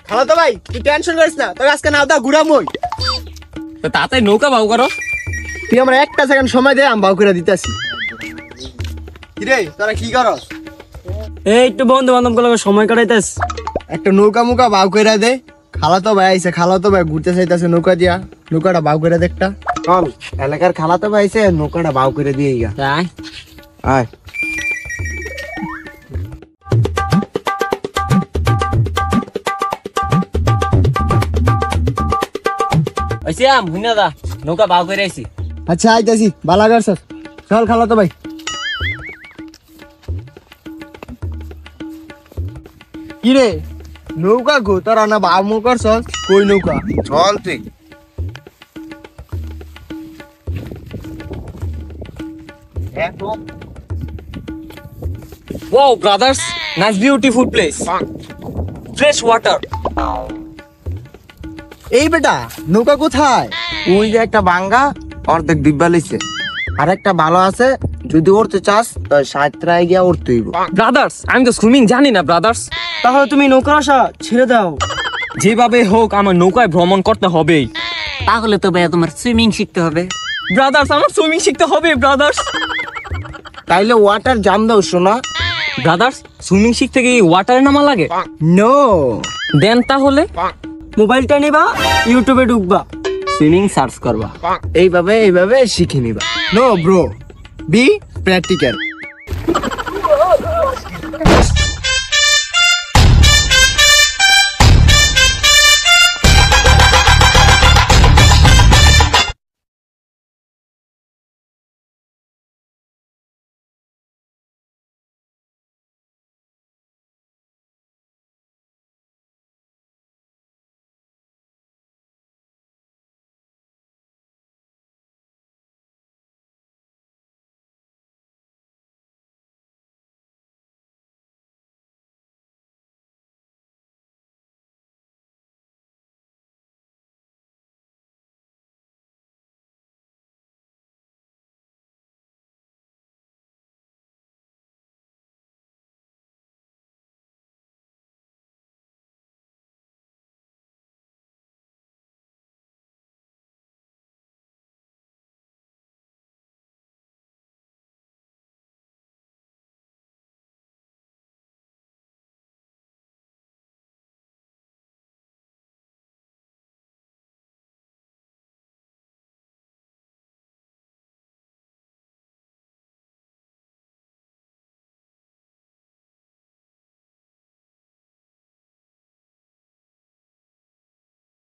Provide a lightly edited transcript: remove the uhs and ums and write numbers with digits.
Hello তো ভাই, তুই টেনশন করিস না, তোকে আজকে নাও দা ঘুরামই। তো তাড়াতাড়ি নৌকা বাউ করো। তুই আমার একটা সেকেন্ড সময় দে, আমি বাউ করে দিতেছি। কিরে তোরা কি করস? এই একটু বন্ধু বান্ধব গুলো সময় কাটাইতেছ। একটা নৌকা মুকা বাউ করে দে। খালাতো ভাই আইছে, খালাতো ভাই ঘুরতে চাইতেছে নৌকা দিয়া, নৌকাটা বাউ করে দে একটা। চল, এলাকার খালাতো ভাই আইছে, নৌকাটা বাউ করে দিয়ে গা। তাই আয়। আইছিয়াম হুইনা দা নৌকা বাউ করে আইছি। আচ্ছা আইতাছি, বালা করছস। চল খালাতো ভাই। কিরে নৌকা গো তোরা না বামু করছস? কই নৌকা? চল তুই। Wow, brothers, nice beautiful place. Fresh water. এই বেটা নৌকা কোথায়? ওই যে একটা বাঙ্গা অর্ধেক ডিব্বা লিছে, আর একটা ভালো আছে, যদি উড়তে চাস সাঁতরায় গিয়া উড়তে হইব। Brothers, আমি তো সুইমিং জানি না brothers. তাহলে তুমি নৌকার আশা ছেড়ে দাও। যেভাবে হোক আমার নৌকায় ভ্রমণ করতে হবেই। তাহলে তো ভাইয়া তোমার সুইমিং শিখতে হবে। ব্রাদার্স, আমার সুইমিং শিখতে হবে ব্রাদার্স। তাইলে ওয়াটার জাম দাও শোনা। ব্রাদার্স, সুইমিং শিখতে গিয়ে ওয়াটারে নামা লাগে? নো। দেন তাহলে মোবাইলটা নিবা, ইউটিউবে ঢুকবা, সুইমিং সার্চ করবা, এইভাবে এইভাবে শিখে নিবা। No bro, be practical.